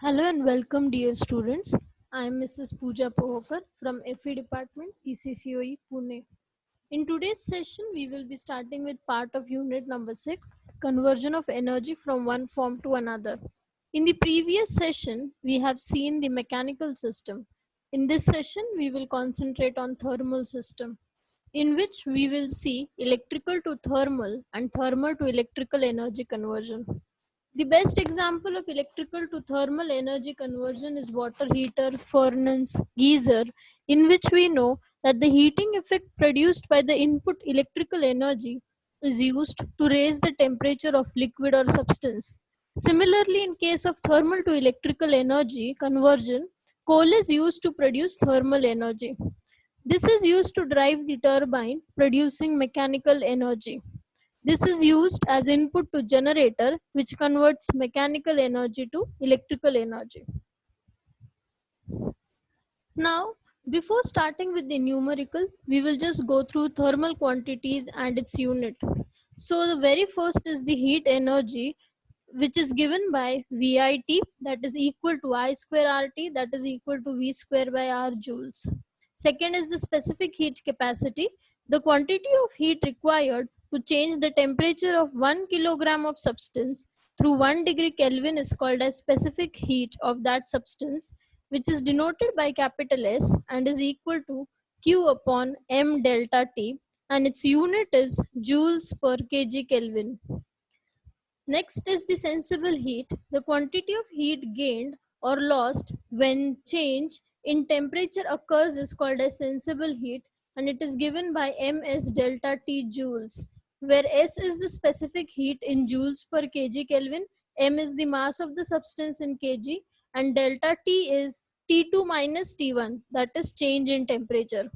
Hello and welcome, dear students. I am Mrs. Pooja Pahokar from FE Department, PCCOE, Pune. In today's session, we will be starting with part of unit number 6, conversion of energy from one form to another. In the previous session, we have seen the mechanical system. In this session, we will concentrate on thermal system, in which we will see electrical to thermal and thermal to electrical energy conversion. The best example of electrical to thermal energy conversion is water heater, furnace, geyser, in which we know that the heating effect produced by the input electrical energy is used to raise the temperature of liquid or substance. Similarly, in case of thermal to electrical energy conversion, coal is used to produce thermal energy. This is used to drive the turbine, producing mechanical energy. This is used as input to generator, which converts mechanical energy to electrical energy. Now, before starting with the numerical, we will just go through thermal quantities and its unit. So the very first is the heat energy, which is given by VIT, that is equal to I square RT, that is equal to V square by R joules. Second is the specific heat capacity, the quantity of heat required to change the temperature of 1 kilogram of substance through 1 degree Kelvin is called as specific heat of that substance, which is denoted by capital S and is equal to Q upon M delta T, and its unit is joules per kg Kelvin. Next is the sensible heat. The quantity of heat gained or lost when change in temperature occurs is called as sensible heat, and it is given by Ms delta T joules, where S is the specific heat in joules per kg Kelvin, M is the mass of the substance in kg, and delta T is T2 minus T1, that is change in temperature.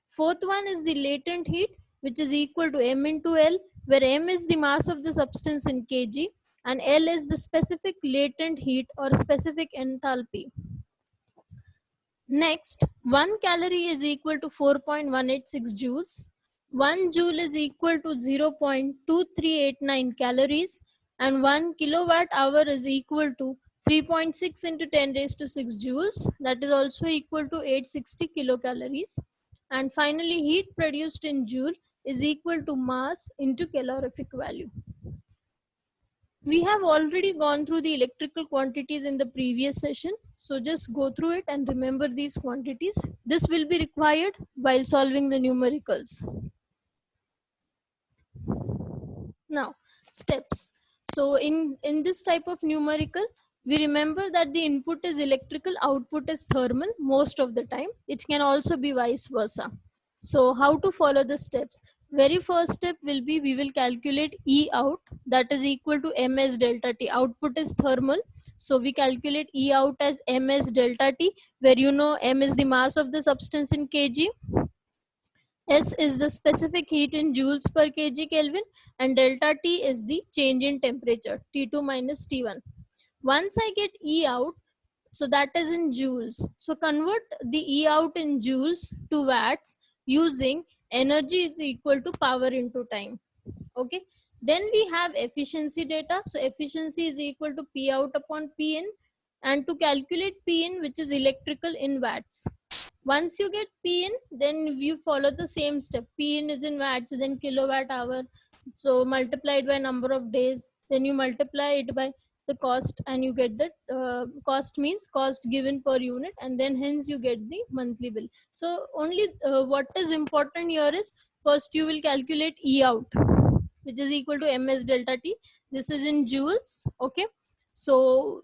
Fourth one is the latent heat, which is equal to M into L, where M is the mass of the substance in kg and L is the specific latent heat or specific enthalpy. Next, 1 calorie is equal to 4.186 joules, 1 joule is equal to 0.2389 calories, and 1 kilowatt hour is equal to 3.6 into 10 raised to 6 joules, that is also equal to 860 kilocalories. And finally, heat produced in joule is equal to mass into calorific value. We have already gone through the electrical quantities in the previous session, so just go through it and remember these quantities. This will be required while solving the numericals. Now, steps. So in this type of numerical, we remember that the input is electrical, output is thermal most of the time. It can also be vice versa. So how to follow the steps? Very first step will be we will calculate E out, that is equal to Ms delta T. Output is thermal. So we calculate E out as Ms delta T, where you know M is the mass of the substance in kg. S is the specific heat in joules per kg Kelvin, and delta T is the change in temperature, T2 minus T1. Once I get E out, so that is in joules. So convert the E out in joules to watts using energy is equal to power into time. Okay. Then we have efficiency data. So efficiency is equal to P out upon P in, and to calculate P in, which is electrical in watts. Once you get P in, then you follow the same step. P in is in watts, then kilowatt hour. So multiplied by number of days, then you multiply it by the cost and you get the cost means cost given per unit, and then hence you get the monthly bill. So only what is important here is first you will calculate E out, which is equal to Ms delta T. This is in joules. Okay. So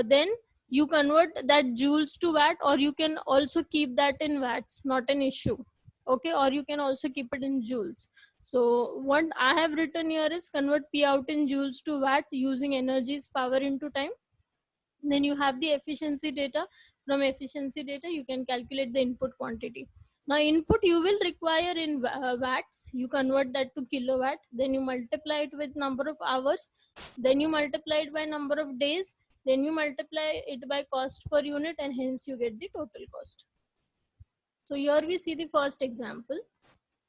then you convert that joules to watt, or you can also keep that in watts, not an issue. Okay. Or you can also keep it in joules. So what I have written here is convert P out in joules to watt using energy's power into time. Then you have the efficiency data. From efficiency data, you can calculate the input quantity. Now input you will require in watts. You convert that to kilowatt. Then you multiply it with number of hours. Then you multiply it by number of days. Then you multiply it by cost per unit, and hence you get the total cost. So here we see the first example.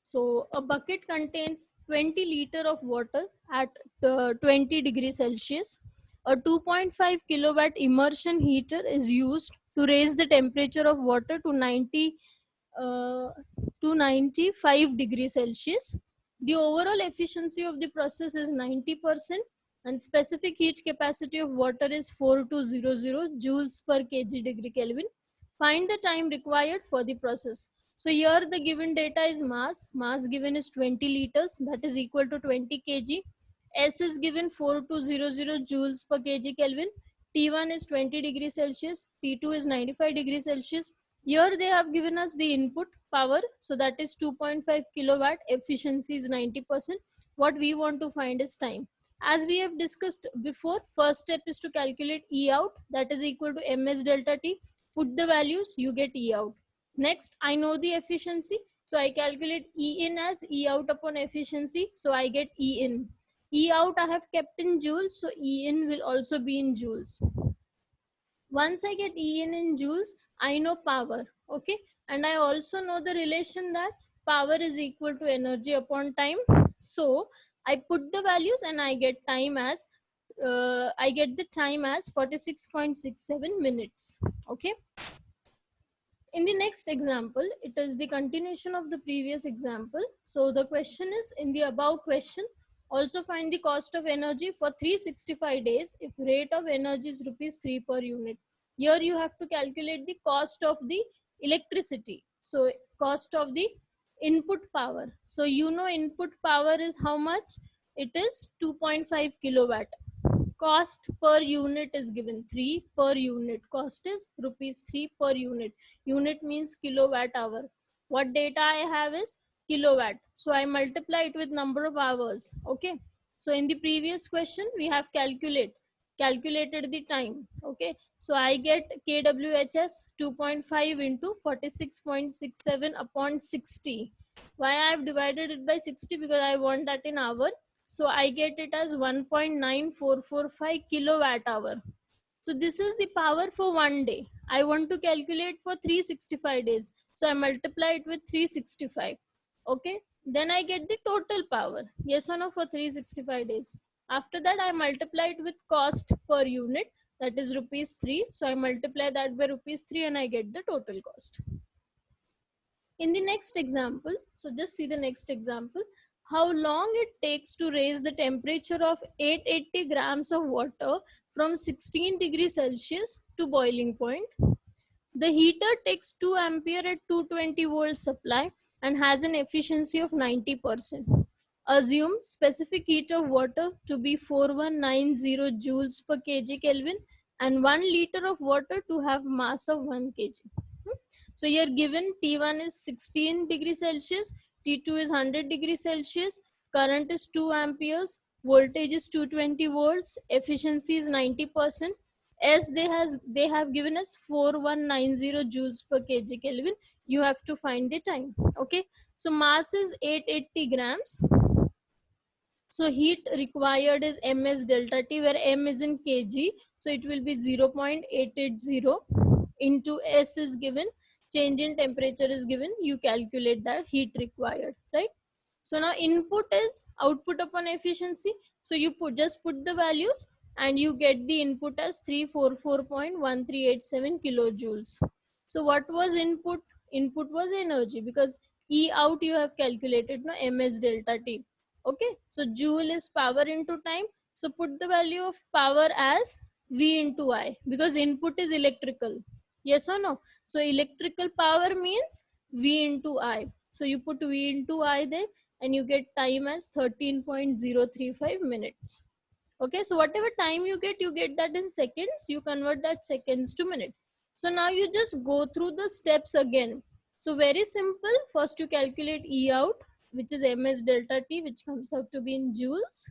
So a bucket contains 20 liter of water at 20 degrees Celsius. A 2.5 kilowatt immersion heater is used to raise the temperature of water to 95 degrees Celsius. The overall efficiency of the process is 90%, and specific heat capacity of water is 4200 joules per kg degree Kelvin. Find the time required for the process. So here the given data is mass. Mass given is 20 liters, that is equal to 20 kg. S is given 4200 joules per kg Kelvin. T1 is 20 degrees Celsius. T2 is 95 degrees Celsius. Here they have given us the input power. So that is 2.5 kilowatt. Efficiency is 90%. What we want to find is time. As we have discussed before, first step is to calculate E out, that is equal to ms delta T. Put the values, you get E out. Next, I know the efficiency. So I calculate E in as E out upon efficiency. So I get E in. E out I have kept in joules, so E in will also be in joules. Once I get E in joules, I know power, okay? And I also know the relation that power is equal to energy upon time. So I put the values and I get time as, I get the time as 46.67 minutes, okay? In the next example, it is the continuation of the previous example. So the question is, in the above question, also find the cost of energy for 365 days if rate of energy is rupees 3 per unit. Here you have to calculate the cost of the electricity. So cost of the input power. So you know input power is how much? It is 2.5 kilowatt. Cost per unit is given 3 per unit. Cost is rupees 3 per unit. Unit means kilowatt hour. What data I have is kilowatt. So I multiply it with number of hours. Okay. So in the previous question, we have calculated the time. Okay. So I get KWHS 2.5 into 46.67 upon 60. Why I have divided it by 60? Because I want that in hour. So I get it as 1.9445 kilowatt hour. So this is the power for one day. I want to calculate for 365 days. So I multiply it with 365. Okay. Then I get the total power. Yes or no for 365 days. After that, I multiply it with cost per unit. That is rupees 3. So I multiply that by rupees 3 and I get the total cost. In the next example, so just see the next example, how long it takes to raise the temperature of 880 grams of water from 16 degrees Celsius to boiling point. The heater takes 2 ampere at 220 volt supply and has an efficiency of 90%. Assume specific heat of water to be 4190 joules per kg Kelvin and 1 liter of water to have mass of 1 kg. So here given T1 is 16 degrees Celsius, T2 is 100 degrees Celsius, current is 2 amperes, voltage is 220 volts, efficiency is 90%. As they have given us 4190 joules per kg Kelvin, you have to find the time. Okay, so mass is 880 grams. So heat required is ms delta T, where m is in kg, so it will be 0.880 into S is given, change in temperature is given, you calculate the heat required, right? So now input is output upon efficiency, so you just put the values and you get the input as 344.1387 kilojoules. So what was input? Input was energy, because E out you have calculated, no, ms delta T. Okay, so joule is power into time, so put the value of power as V into I, because input is electrical. Yes or no? So electrical power means V into I. So you put V into I there and you get time as 13.035 minutes. Okay, so whatever time you get that in seconds, you convert that seconds to minute. So now you just go through the steps again. So very simple. First you calculate E out, which is ms delta T, which comes out to be in joules.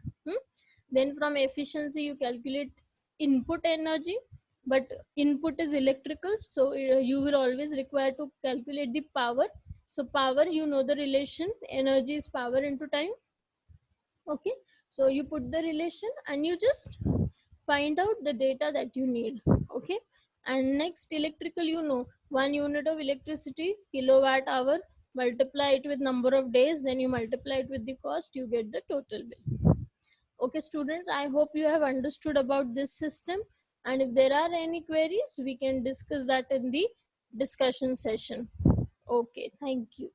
Then from efficiency you calculate input energy, but input is electrical, so you will always require to calculate the power. So power, you know the relation, energy is power into time. Okay, so you put the relation and you just find out the data that you need. Okay, and next electrical, you know 1 unit of electricity kilowatt hour, multiply it with number of days, then you multiply it with the cost, you get the total bill. Okay, students, I hope you have understood about this system. And if there are any queries, we can discuss that in the discussion session. Okay, thank you.